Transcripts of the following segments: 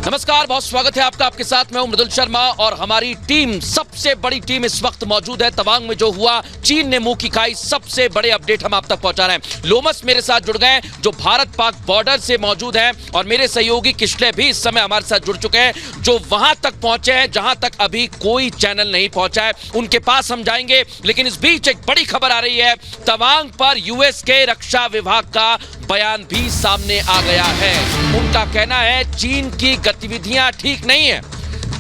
नमस्कार, बहुत स्वागत है आपका। आपके साथ मैं हूं मृदुल शर्मा और हमारी टीम, सबसे बड़ी टीम इस वक्त मौजूद है तवांग में। जो हुआ, चीन ने मुंह की खाई, सबसे बड़े अपडेट हम आप तक पहुंचा रहे हैं। लोमस मेरे साथ जुड़ गए जो भारत पाक बॉर्डर से मौजूद हैं, और मेरे सहयोगी किशले भी इस समय हमारे साथ जुड़ चुके हैं जो वहां तक पहुंचे हैं जहां तक अभी कोई चैनल नहीं पहुंचा है। उनके पास हम जाएंगे, लेकिन इस बीच एक बड़ी खबर आ रही है। तवांग पर यूएस के रक्षा विभाग का बयान भी सामने आ गया है। उनका कहना है चीन की गतिविधियां ठीक नहीं है।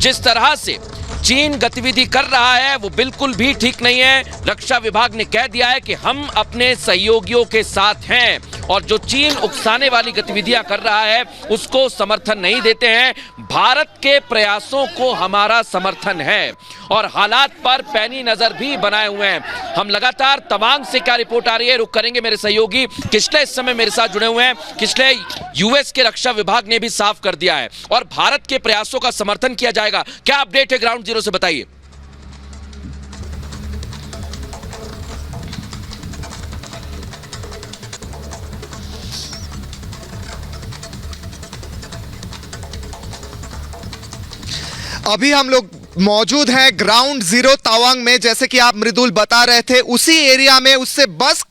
जिस तरह से चीन गतिविधि कर रहा है वो बिल्कुल भी ठीक नहीं है। रक्षा विभाग ने कह दिया है कि हम अपने सहयोगियों के साथ हैं, और जो चीन उकसाने वाली गतिविधियां कर रहा है उसको समर्थन नहीं देते हैं। भारत के प्रयासों को हमारा समर्थन है, और हालात पर पैनी नजर भी बनाए हुए हैं। हम लगातार तवांग से क्या रिपोर्ट आ रही है रुक करेंगे। मेरे सहयोगी किशले इस समय मेरे साथ जुड़े हुए हैं। किशले, यूएस के रक्षा विभाग ने भी साफ कर दिया है और भारत के प्रयासों का समर्थन किया जाएगा। क्या अपडेट है ग्राउंड जीरो से, बताइए। अभी हम लोग मौजूद हैं ग्राउंड जीरो तवांग में। जैसे कि आप मृदुल बता रहे थे, उसी एरिया में, उससे बस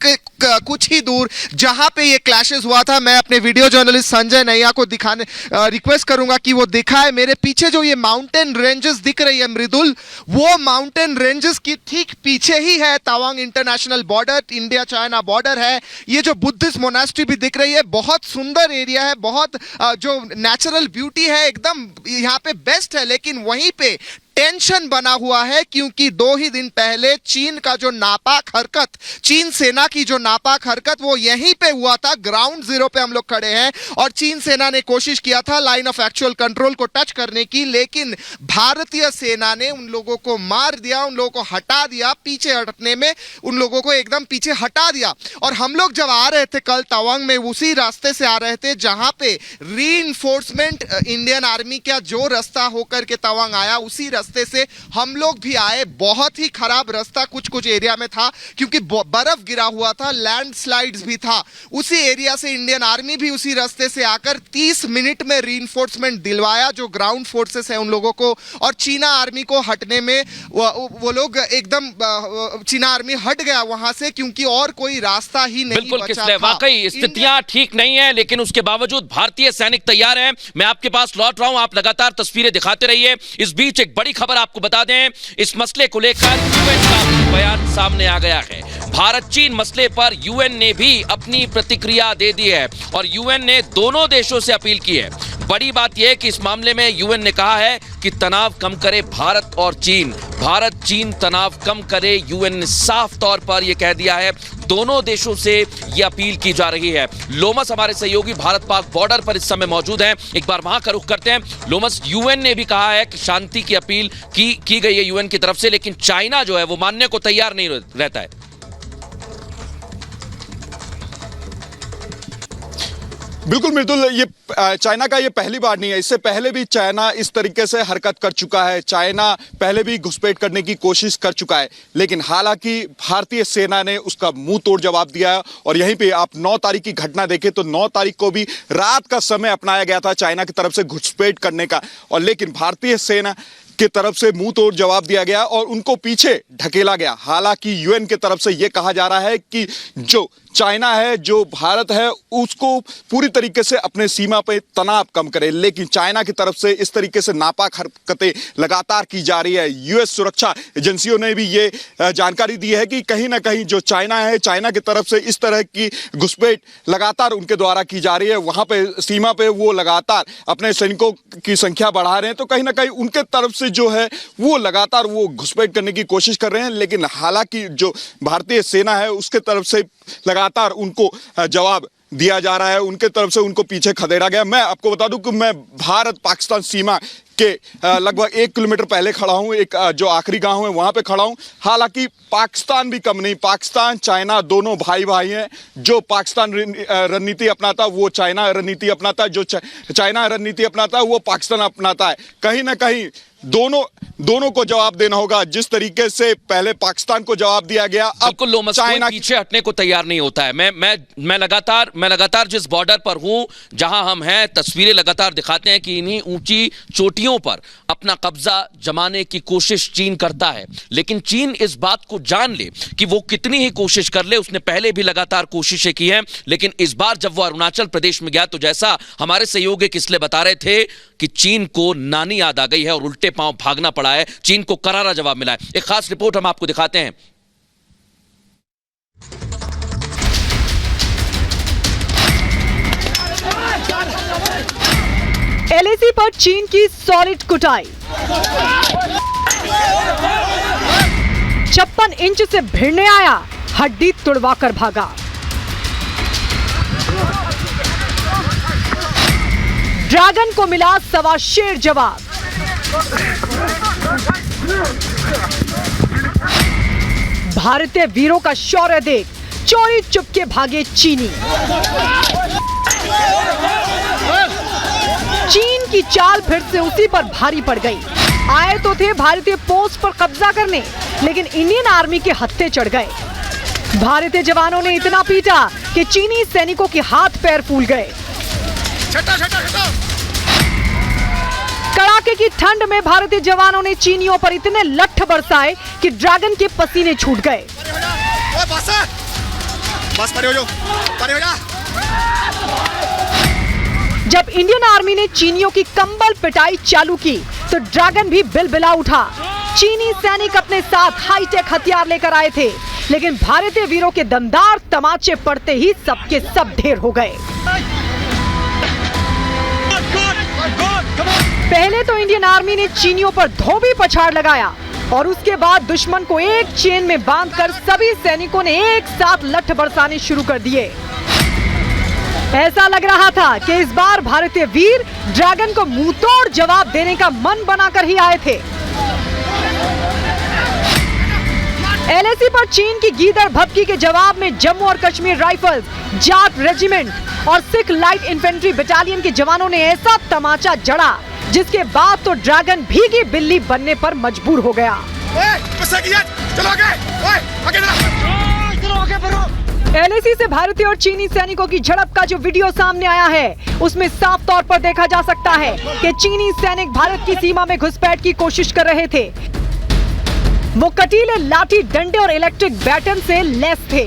कुछ ही दूर जहां पे ये क्लैशेस हुआ था। मैं अपने वीडियो जर्नलिस्ट संजय नैया को दिखाने रिक्वेस्ट करूंगा कि वो दिखाए। मेरे पीछे जो ये माउंटेन रेंजेस दिख रही है मृदुल, वो माउंटेन रेंजेस की ठीक पीछे ही है Tawang international border, India China border है। ये जो बुद्धिस्ट मोनास्ट्री भी दिख रही है, बहुत सुंदर एरिया है, बहुत जो नेचुरल ब्यूटी है एकदम यहाँ पे बेस्ट है। लेकिन वहीं पे टेंशन बना हुआ है, क्योंकि 2 ही दिन पहले चीन का जो नापाक हरकत, चीन सेना की जो नापाक हरकत, वो यहीं पे हुआ था। ग्राउंड जीरो पे हम लोग खड़े हैं, और चीन सेना ने कोशिश किया था लाइन ऑफ एक्चुअल कंट्रोल को टच करने की, लेकिन भारतीय सेना ने उन लोगों को मार दिया, उन लोगों को हटा दिया। पीछे हटने में उन लोगों को एकदम पीछे हटा दिया। और हम लोग जब आ रहे थे कल तवांग में, उसी रास्ते से आ रहे थे जहां पे रीइंफोर्समेंट इंडियन आर्मी का जो रास्ता होकर के तवांग आया, उसी रास्ते से हम लोग भी आए। बहुत ही खराब रास्ता कुछ एरिया में था, क्योंकि बर्फ गिरा हुआ था, लैंडस्लाइड्स भी था। उसी एरिया से इंडियन आर्मी भी उसी रास्ते से आकर 30 मिनट में रीइंफोर्समेंट दिलवाया जो ग्राउंड फोर्सेस है उन लोगों को, और चीना आर्मी को हटने में वो लोग एकदम, चीना आर्मी हट गया वहां से, क्योंकि और कोई रास्ता ही नहीं बचा था। वाकई स्थितियां ठीक नहीं है, लेकिन उसके बावजूद भारतीय सैनिक तैयार हैं। मैं आपके पास लौट रहा हूं, आप लगातार तस्वीरें दिखाते रहिए। इस बीच एक बड़ी खबर आपको बता दें, इस मसले को लेकर यूएन का बयान सामने आ गया है। भारत चीन मसले पर यूएन ने भी अपनी प्रतिक्रिया दे दी है, और यूएन ने दोनों देशों से अपील की है। बड़ी बात यह है कि इस मामले में यूएन ने कहा है कि तनाव कम करे भारत और चीन, भारत चीन तनाव कम करे। यूएन ने साफ तौर पर यह कह दिया है, दोनों देशों से यह अपील की जा रही है। लोमस हमारे सहयोगी भारत पाक बॉर्डर पर इस समय मौजूद हैं, एक बार वहां का रुख करते हैं। लोमस, यूएन ने भी कहा है कि शांति की अपील की गई है यूएन की तरफ से, लेकिन चाइना जो है वो मानने को तैयार नहीं रहता है। बिल्कुल मृदुल, ये चाइना का ये पहली बार नहीं है। इससे पहले भी चाइना इस तरीके से हरकत कर चुका है। चाइना पहले भी घुसपैठ करने की कोशिश कर चुका है, लेकिन हालांकि भारतीय सेना ने उसका मुंह तोड़ जवाब दिया है। और यहीं पे आप 9 तारीख की घटना देखें तो 9 तारीख को भी रात का समय अपनाया गया था चाइना की तरफ से घुसपैठ करने का, और लेकिन भारतीय सेना की तरफ से मुंह तोड़ जवाब दिया गया और उनको पीछे ढकेला गया। हालांकि यूएन की तरफ से यह कहा जा रहा है कि जो चाइना है, जो भारत है, उसको पूरी तरीके से अपने सीमा पे तनाव कम करे, लेकिन चाइना की तरफ से इस तरीके से नापाक हरकतें लगातार की जा रही है। यूएस सुरक्षा एजेंसियों ने भी ये जानकारी दी है कि कहीं ना कहीं जो चाइना है, चाइना की तरफ से इस तरह की घुसपैठ लगातार उनके द्वारा की जा रही है। वहां पे सीमा पे वो लगातार अपने सैनिकों की संख्या बढ़ा रहे हैं, तो कहीं ना कहीं उनके तरफ से जो है वो लगातार वो घुसपैठ करने की कोशिश कर रहे हैं। लेकिन हालांकि जो भारतीय सेना है उसके तरफ से लगातार उनको जवाब दिया जा रहा है, उनके तरफ से उनको पीछे खदेड़ा गया। मैं आपको बता दूं कि मैं भारत पाकिस्तान सीमा के लगभग 1 किलोमीटर पहले खड़ा हूं, एक जो आखिरी गांव है वहां पे खड़ा हूं। हालांकि पाकिस्तान भी कम नहीं, पाकिस्तान चाइना दोनों भाई भाई हैं। जो पाकिस्तान रणनीति अपनाता वो चाइना रणनीति अपनाता है, जो चाइना रणनीति अपनाता है वो पाकिस्तान अपनाता है। कहीं ना कहीं दोनों को जवाब देना होगा। जिस तरीके से पहले पाकिस्तान को जवाब दिया गया, अब बिल्कुल लोमस, चाइना कोई पीछे हटने को तैयार नहीं होता है। मैं लगातार जिस बॉर्डर पर हूं, जहां हम हैं, तस्वीरें लगातार दिखाते हैं कि इन्हीं ऊंची चोटियों पर अपना कब्जा जमाने की कोशिश चीन करता है। लेकिन चीन इस बात को जान ले कि वो कितनी ही कोशिश कर ले, उसने पहले भी लगातार कोशिशें की हैं, लेकिन इस बार जब वो अरुणाचल प्रदेश में गया तो जैसा हमारे सहयोगी किसले बता रहे थे कि चीन को नानी याद आ गई है और उल्टे पांव भागना पड़ा है। चीन को करारा जवाब मिला है। एक खास रिपोर्ट हम आपको दिखाते हैं। एलएसी पर चीन की सॉलिड कुटाई। 56 इंच से भिड़ने आया, हड्डी तुड़वाकर भागा। ड्रैगन को मिला सवा शेर जवाब। भारतीय वीरों का शौर्य देख चोरी चुपके भागे चीनी। चीन की चाल फिर से उसी पर भारी पड़ गई। आए तो थे भारतीय पोस्ट पर कब्जा करने, लेकिन इंडियन आर्मी के हत्थे चढ़ गए। भारतीय जवानों ने इतना पीटा कि चीनी सैनिकों के हाथ पैर फूल गए। कड़ाके की ठंड में भारतीय जवानों ने चीनियों पर इतने लठ बरसाए कि ड्रैगन के पसीने छूट गए। जब इंडियन आर्मी ने चीनियों की कंबल पिटाई चालू की तो ड्रैगन भी बिलबिला उठा। चीनी सैनिक अपने साथ हाईटेक हथियार लेकर आए थे, लेकिन भारतीय वीरों के दमदार तमाचे पड़ते ही सबके सब ढेर हो गए। पहले तो इंडियन आर्मी ने चीनियों पर धोबी पछाड़ लगाया और उसके बाद दुश्मन को एक चेन में बांधकर सभी सैनिकों ने एक साथ लठ बरसाने शुरू कर दिए। ऐसा लग रहा था कि इस बार भारतीय वीर ड्रैगन को मुंहतोड़ जवाब देने का मन बनाकर ही आए थे। एलएसी पर चीन की गीदड़ भभकी के जवाब में जम्मू और कश्मीर राइफल्स, जाट रेजिमेंट और सिख लाइट इन्फेंट्री बटालियन के जवानों ने ऐसा तमाचा जड़ा जिसके बाद तो ड्रैगन भीगी बिल्ली बनने पर मजबूर हो गया। एलएसी से भारतीय और चीनी सैनिकों की झड़प का जो वीडियो सामने आया है, उसमें साफ तौर पर देखा जा सकता है कि चीनी सैनिक भारत की सीमा में घुसपैठ की कोशिश कर रहे थे। वो कटीले लाठी डंडे और इलेक्ट्रिक बैटन से लैस थे।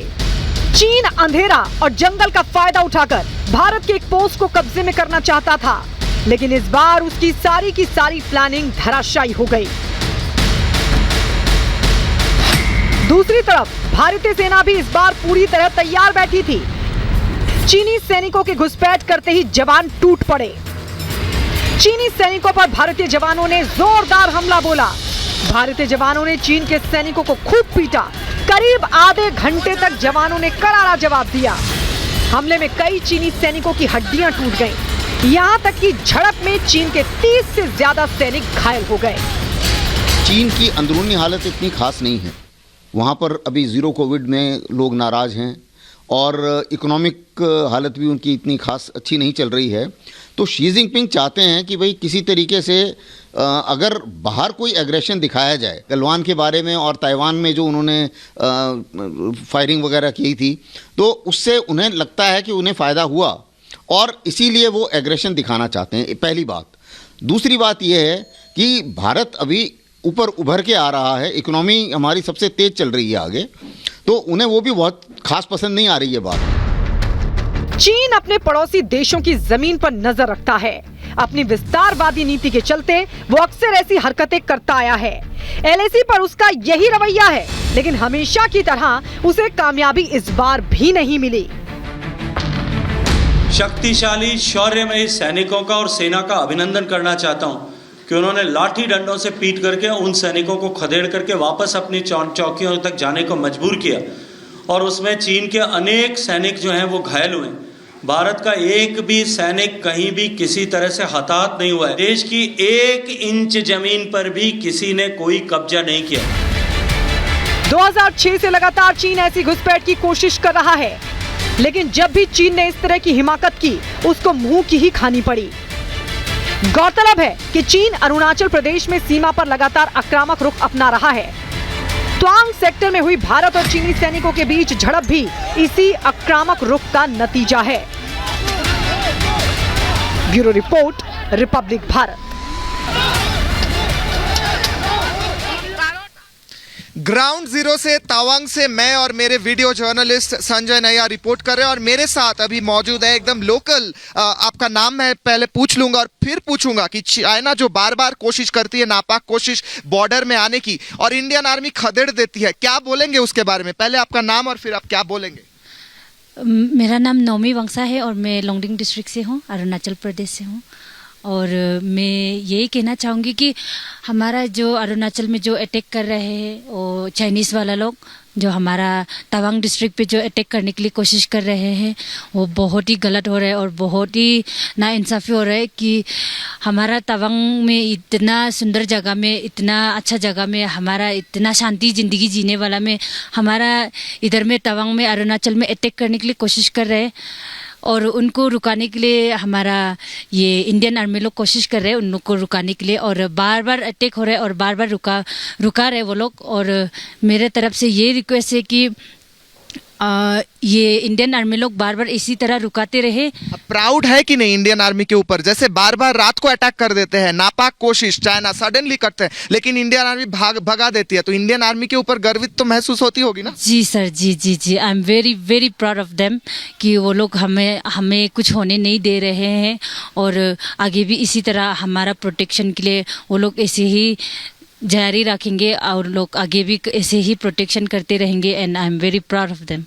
चीन अंधेरा और जंगल का फायदा उठाकर भारत के एक पोस्ट को कब्जे में करना चाहता था, लेकिन इस बार उसकी सारी की सारी प्लानिंग धराशायी हो गई। दूसरी तरफ भारतीय सेना भी इस बार पूरी तरह तैयार बैठी थी। चीनी सैनिकों के घुसपैठ करते ही जवान टूट पड़े। चीनी सैनिकों पर भारतीय जवानों ने जोरदार हमला बोला। भारतीय जवानों ने चीन के सैनिकों को खूब पीटा। करीब आधे घंटे तक जवानों ने करारा जवाब दिया। हमले में कई चीनी सैनिकों की हड्डियां टूट गईं। यहां तक कि झड़प में चीन के 30 से ज्यादा सैनिक घायल हो गए। चीन की अंदरूनी हालत इतनी खास नहीं है। वहाँ पर अभी ज़ीरो कोविड में लोग नाराज़ हैं और इकोनॉमिक हालत भी उनकी इतनी खास अच्छी नहीं चल रही है। तो शी जिनपिंग चाहते हैं कि भाई किसी तरीके से अगर बाहर कोई एग्रेशन दिखाया जाए, गलवान के बारे में और ताइवान में जो उन्होंने फायरिंग वगैरह की थी, तो उससे उन्हें लगता है कि उन्हें फ़ायदा हुआ और इसीलिए वो एग्रेशन दिखाना चाहते हैं, पहली बात। दूसरी बात ये है कि भारत अभी ऊपर उभर के आ रहा है, इकोनॉमी हमारी सबसे तेज़ चल रही है आगे, तो उन्हें वो भी बहुत खास पसंद नहीं आ रही है बात। चीन अपने पड़ोसी देशों की जमीन पर नजर रखता है। अपनी विस्तारवादी नीति के चलते वो अक्सर ऐसी हरकतें करता आया है। एलएसी पर उसका यही रवैया है, लेकिन हमेशा की तरह उसे कामयाबी इस बार भी नहीं मिली। शक्तिशाली शौर्यमयी सैनिकों का और सेना का अभिनंदन करना चाहता हूं कि उन्होंने लाठी डंडों से पीट करके उन सैनिकों को खदेड़ करके वापस अपनी चौकियों तक जाने को मजबूर किया और उसमें चीन के अनेक सैनिक जो हैं वो घायल हुए। भारत का एक भी सैनिक कहीं भी किसी तरह से हताहत नहीं हुआ है। देश की 1 इंच जमीन पर भी किसी ने कोई कब्जा नहीं किया। 2006 से लगातार चीन ऐसी घुसपैठ की कोशिश कर रहा है, लेकिन जब भी चीन ने इस तरह की हिमाकत की, उसको मुंह की ही खानी पड़ी। गौरतलब है कि चीन अरुणाचल प्रदेश में सीमा पर लगातार आक्रामक रुख अपना रहा है। तवांग सेक्टर में हुई भारत और चीनी सैनिकों के बीच झड़प भी इसी आक्रामक रुख का नतीजा है। Bureau report, Republic Bharat. Ground zero से तवांग से मैं और मेरे वीडियो जर्नलिस्ट संजय नैया रिपोर्ट कर रहे हैं और मेरे साथ अभी मौजूद है एकदम लोकल, आपका नाम मैं पहले पूछ लूंगा और फिर पूछूंगा कि चाइना जो बार बार कोशिश करती है, नापाक कोशिश बॉर्डर में आने की, और इंडियन आर्मी खदेड़ देती है, क्या बोलेंगे उसके बारे में? पहले आपका नाम और फिर आप क्या बोलेंगे? मेरा नाम नौमी वंशा है और मैं लोंगडिंग डिस्ट्रिक्ट से हूँ, अरुणाचल प्रदेश से हूँ। और मैं यही कहना चाहूँगी कि हमारा जो अरुणाचल में जो अटैक कर रहे हैं वो चाइनीज़ वाला लोग, जो हमारा तवांग डिस्ट्रिक्ट पे जो अटैक करने के लिए कोशिश कर रहे हैं, वो बहुत ही गलत हो रहा है और बहुत ही नाइंसाफ़ी हो रहा है कि हमारा तवांग में इतना सुंदर जगह में, इतना अच्छा जगह में, हमारा इतना शांति ज़िंदगी जीने वाला में, हमारा इधर में तवांग में अरुणाचल में अटैक करने के लिए कोशिश कर रहे हैं। और उनको रुकाने के लिए हमारा ये इंडियन आर्मी लोग कोशिश कर रहे हैं उनको रुकाने के लिए, और बार बार अटैक हो रहा है और बार बार रुका रहे वो लोग। और मेरे तरफ से ये रिक्वेस्ट है कि ये इंडियन आर्मी लोग बार बार इसी तरह रुकाते रहे। प्राउड है कि नहीं इंडियन आर्मी के ऊपर? जैसे बार बार रात को अटैक कर देते हैं, नापाक कोशिश चाइना सडनली करते हैं, लेकिन इंडियन आर्मी भगा देती है, तो इंडियन आर्मी के ऊपर गर्वित तो महसूस होती होगी ना? जी सर, जी I am very very proud of them कि वो लोग हमें कुछ होने नहीं दे रहे हैं और आगे भी इसी तरह हमारा प्रोटेक्शन के लिए वो लोग ऐसे ही जारी रखेंगे और लोग आगे भी ऐसे ही प्रोटेक्शन करते रहेंगे। And I am very proud of them.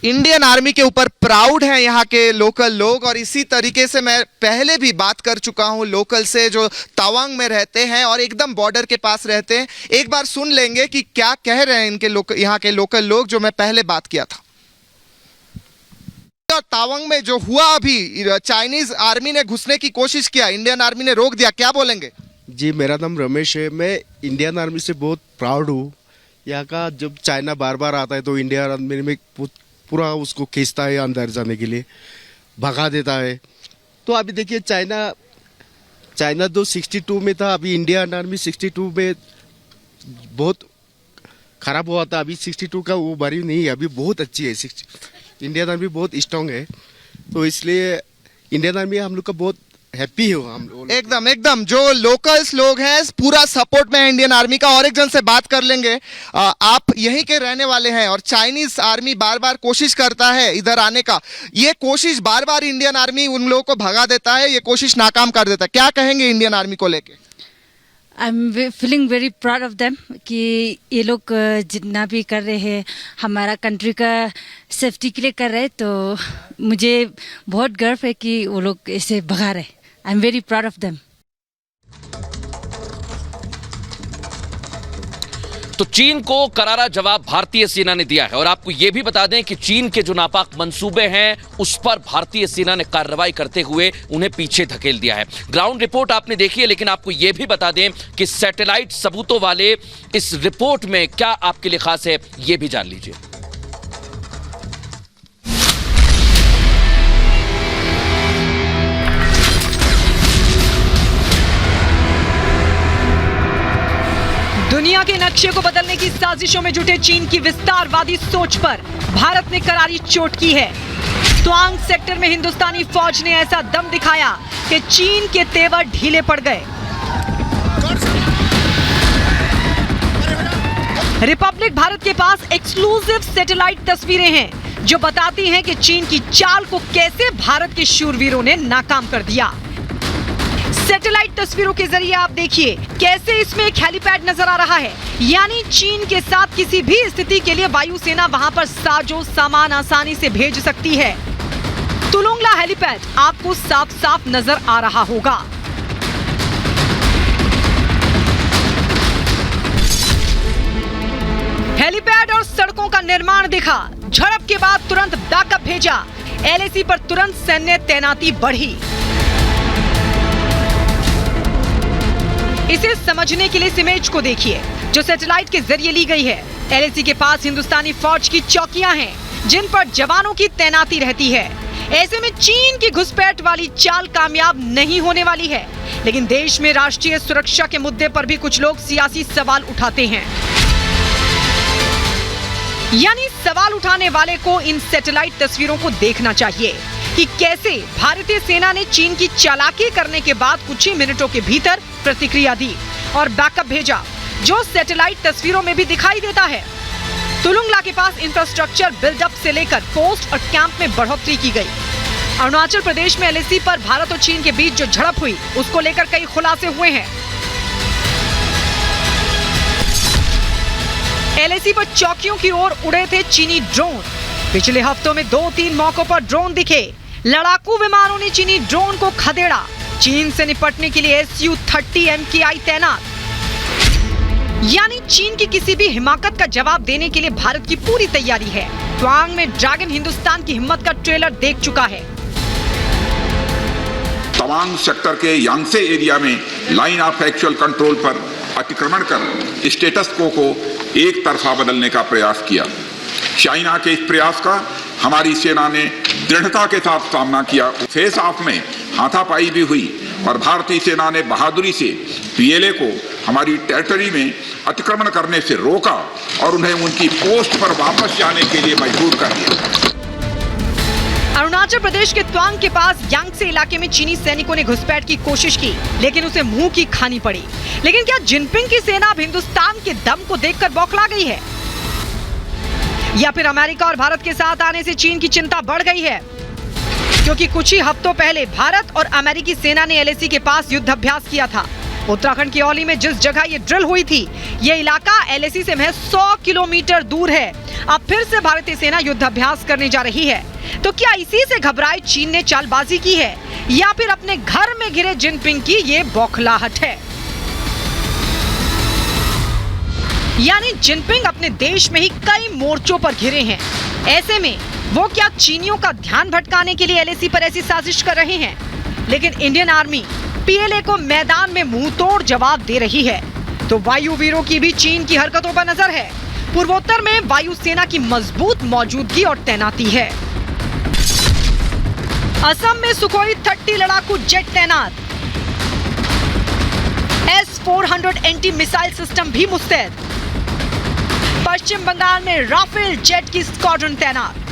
Indian army के ऊपर प्राउड हैं यहाँ के लोकल लोग, और इसी तरीके से मैं पहले भी बात कर चुका हूँ लोकल से जो तवांग में रहते हैं और एकदम बॉर्डर के पास रहते हैं। एक बार सुन लेंगे कि क्या कह रहे हैं इनके यहाँ के लोकल लोग जो मैं पहले बात किया था। और तवांग में जो हुआ अभी, चाइनीज आर्मी ने घुसने की कोशिश किया, इंडियन आर्मी ने रोक दिया, क्या बोलेंगे? जी, मेरा नाम रमेश है। मैं इंडियन आर्मी से बहुत प्राउड हूँ। यहाँ का जब चाइना बार बार आता है तो इंडियन आर्मी में पूरा उसको खींचता है, अंदर जाने के लिए भगा देता है। तो अभी देखिए चाइना तो 62 में था, अभी इंडियन आर्मी 62 में बहुत खराब हुआ था, अभी 62 का वो बारी नहीं है, अभी बहुत अच्छी है। इंडियन आर्मी बहुत स्ट्रांग है, तो इसलिए इंडियन आर्मी हम लोग का बहुत हैप्पी हो हम लोग। एकदम जो लोकल्स लोग हैं पूरा सपोर्ट में है इंडियन आर्मी का। और एक जन से बात कर लेंगे, आप यहीं के रहने वाले हैं और चाइनीज आर्मी बार बार कोशिश करता है इधर आने का, ये कोशिश बार बार इंडियन आर्मी उन लोगों को भगा देता है, ये कोशिश नाकाम कर देता है, क्या कहेंगे इंडियन आर्मी को लेके? I am feeling very proud of them कि ये लोग जितना भी कर रहे हैं हमारा कंट्री का सेफ्टी के लिए कर रहे हैं, तो मुझे बहुत गर्व है कि वो लोग ऐसे भगा रहे हैं। आई am very proud of them. तो चीन को करारा जवाब भारतीय सेना ने दिया है और आपको यह भी बता दें कि चीन के जो नापाक मंसूबे हैं उस पर भारतीय सेना ने कार्रवाई करते हुए उन्हें पीछे धकेल दिया है। ग्राउंड रिपोर्ट आपने देखी है, लेकिन आपको यह भी बता दें कि सैटेलाइट सबूतों वाले इस रिपोर्ट में क्या आपके लिए खास है, यह भी जान लीजिए। दुनिया के नक्शे को बदलने की साजिशों में जुटे चीन की विस्तारवादी सोच पर भारत ने करारी चोट की है। तवांग सेक्टर में हिंदुस्तानी फौज ने ऐसा दम दिखाया कि चीन के तेवर ढीले पड़ गए। रिपब्लिक भारत के पास एक्सक्लूसिव सैटेलाइट तस्वीरें हैं जो बताती हैं कि चीन की चाल को कैसे भारत के शूरवीरों ने नाकाम कर दिया। सैटेलाइट तस्वीरों के जरिए आप देखिए कैसे इसमें एक हेलीपैड नजर आ रहा है, यानी चीन के साथ किसी भी स्थिति के लिए वायुसेना वहां पर साजो सामान आसानी से भेज सकती है। तुलुंगला हेलीपैड आपको साफ साफ नजर आ रहा होगा। हेलीपैड और सड़कों का निर्माण दिखा, झड़प के बाद तुरंत बैकअप भेजा, एलएसी पर तुरंत सैन्य तैनाती बढ़ी। इसे समझने के लिए इस इमेज को देखिए जो सैटेलाइट के जरिए ली गई है। एलएसी के पास हिंदुस्तानी फौज की चौकियां हैं जिन पर जवानों की तैनाती रहती है। ऐसे में चीन की घुसपैठ वाली चाल कामयाब नहीं होने वाली है। लेकिन देश में राष्ट्रीय सुरक्षा के मुद्दे पर भी कुछ लोग सियासी सवाल उठाते हैं। यानी सवाल उठाने वाले को इन सैटेलाइट तस्वीरों को देखना चाहिए कि कैसे भारतीय सेना ने चीन की चालाकी करने के बाद कुछ ही मिनटों के भीतर प्रतिक्रिया दी और बैकअप भेजा, जो सैटेलाइट तस्वीरों में भी दिखाई देता है। तुलुंगला के पास इंफ्रास्ट्रक्चर बिल्डअप से लेकर पोस्ट और कैंप में बढ़ोतरी की गई। अरुणाचल प्रदेश में एलएसी पर भारत और चीन के बीच जो झड़प हुई, उसको लेकर कई खुलासे हुए हैं। एलएसी पर चौकियों की ओर उड़े थे चीनी ड्रोन। पिछले हफ्तों में 2-3 मौकों पर ड्रोन दिखे। लड़ाकू विमानों ने चीनी ड्रोन को खदेड़ा। चीन से निपटने के लिए Su-30 MKI तैनात। यानी चीन की किसी भी हिमाकत का जवाब देने के लिए भारत की पूरी तैयारी है। तवांग में ड्रैगन हिंदुस्तान की हिम्मत का ट्रेलर देख चुका है। तवांग सेक्टर के यांगसे एरिया में लाइन ऑफ एक्चुअल कंट्रोल पर अतिक्रमण कर स्टेटस को एक तरफा बदलने का प्रयास किया। चाइना के इस प्रयास का हमारी सेना ने दृढ़ता के साथ सामना किया। फेस ऑफ में हाथापाई भी हुई और भारतीय सेना ने बहादुरी से पीएलए को हमारी टेरिटरी में अतिक्रमण करने से रोका और उन्हें उनकी पोस्ट पर वापस जाने के लिए मजबूर कर दिया। अरुणाचल प्रदेश के तवांग के पास यांगसे इलाके में चीनी सैनिकों ने घुसपैठ की कोशिश की, लेकिन उसे मुंह की खानी पड़ी। लेकिन क्या जिनपिंग की सेना अब हिंदुस्तान के दम को देखकर बौखला गई है, या फिर अमेरिका और भारत के साथ आने से चीन की चिंता बढ़ गई है? क्योंकि कुछ ही हफ्तों पहले भारत और अमेरिकी सेना ने एलएसी के पास युद्ध अभ्यास किया था। उत्तराखंड की औली में जिस जगह ये ड्रिल हुई थी, ये इलाका एलएसी से महज 100 किलोमीटर दूर है। अब फिर से भारतीय सेना युद्ध अभ्यास करने जा रही है। तो क्या इसी से घबराए चीन ने चालबाजी की है, या फिर अपने घर में घिरे जिनपिंग की ये बौखलाहट है? यानी जिनपिंग अपने देश में ही कई मोर्चों पर घिरे हैं। ऐसे में वो क्या चीनियों का ध्यान भटकाने के लिए एलएसी पर ऐसी साजिश कर रहे हैं? लेकिन इंडियन आर्मी पीएलए को मैदान में मुंहतोड़ जवाब दे रही है। तो वायु वीरों की भी चीन की हरकतों पर नजर है। पूर्वोत्तर में वायुसेना की मजबूत मौजूदगी और तैनाती है। असम में सुखोई 30 लड़ाकू जेट तैनात। S-400 एंटी मिसाइल सिस्टम भी मुस्तैद। पश्चिम बंगाल में राफेल जेट की स्क्वाड्रन तैनात।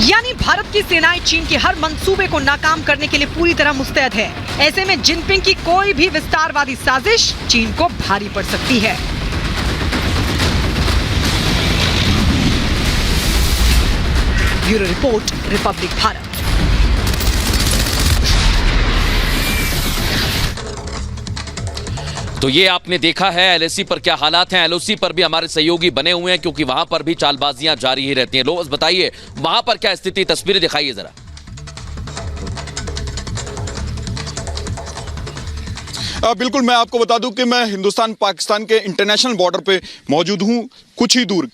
यानी भारत की सेनाएं चीन के हर मंसूबे को नाकाम करने के लिए पूरी तरह मुस्तैद है। ऐसे में जिनपिंग की कोई भी विस्तारवादी साजिश चीन को भारी पड़ सकती है। Bureau report, Republic Bharat. तो ये आपने देखा है एलएसी पर क्या हालात हैं। एलओसी पर भी हमारे सहयोगी बने हुए हैं, क्योंकि वहां पर भी चालबाजियां जारी ही रहती हैं। लोग बताइए वहां पर क्या स्थिति, तस्वीरें दिखाइए जरा। बिल्कुल, मैं आपको बता दूं कि मैं हिंदुस्तान पाकिस्तान के इंटरनेशनल बॉर्डर पे मौजूद हूं। कुछ ही दूर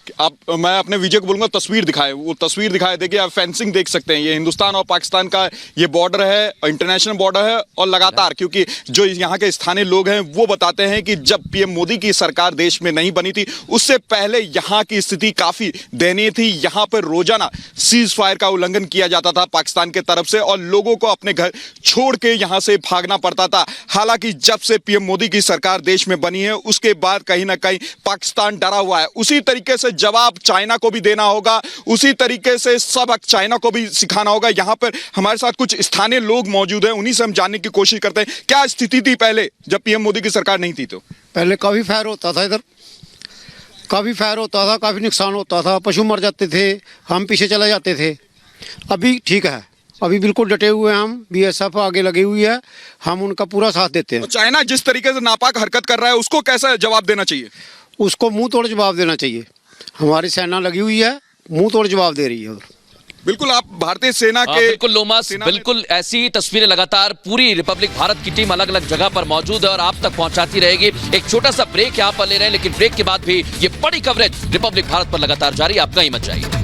मैं अपने विजय को बोलूंगा तस्वीर दिखाए, वो तस्वीर दिखाए। देखिए आप फेंसिंग देख सकते हैं। ये हिंदुस्तान और पाकिस्तान का ये बॉर्डर है, इंटरनेशनल बॉर्डर है। और लगातार, क्योंकि जो यहाँ के स्थानीय लोग हैं वो बताते हैं कि जब पीएम मोदी की सरकार देश में नहीं बनी थी, उससे पहले यहाँ की स्थिति काफी दयनीय थी। यहाँ पर रोजाना सीज फायर का उल्लंघन किया जाता था पाकिस्तान के तरफ से और लोगों को अपने घर छोड़ के यहाँ से भागना पड़ता था। हालांकि जब से पीएम मोदी की सरकार देश में बनी है, उसके बाद कहीं ना कहीं पाकिस्तान डरा हुआ है। उसी तरीके से जवाब चाइना को भी देना होगा, उसी तरीके से सबक चाइना को भी सिखाना होगा। यहाँ पर हमारे साथ कुछ स्थानीय लोग मौजूद हैं, उन्हीं से हम जानने की कोशिश करते हैं क्या स्थिति थी पहले जब पीएम मोदी की सरकार नहीं थी। तो पहले काफी फायर होता था, इधर काफी फायर होता था, काफी नुकसान होता था, पशु मर जाते थे, हम पीछे चले जाते थे। अभी ठीक है, अभी बिल्कुल डटे हुए हैं हम। बीएसएफ आगे लगी हुई है, हम उनका पूरा साथ देते हैं। तो चाइना जिस तरीके से नापाक हरकत कर रहा है, उसको कैसा जवाब देना चाहिए? उसको मुंह तोड़ जवाब देना चाहिए। हमारी सेना लगी हुई है, मुंह तोड़ जवाब दे रही है। बिल्कुल, आप भारतीय सेना के बिल्कुल लोमस, बिल्कुल ऐसी तस्वीरें लगातार पूरी रिपब्लिक भारत की टीम अलग अलग जगह पर मौजूद है और आप तक पहुंचाती रहेगी। एक छोटा सा ब्रेक यहाँ पर ले रहे हैं, लेकिन ब्रेक के बाद भी ये बड़ी कवरेज रिपब्लिक भारत पर लगातार जारी। आप कहीं मत जाइए।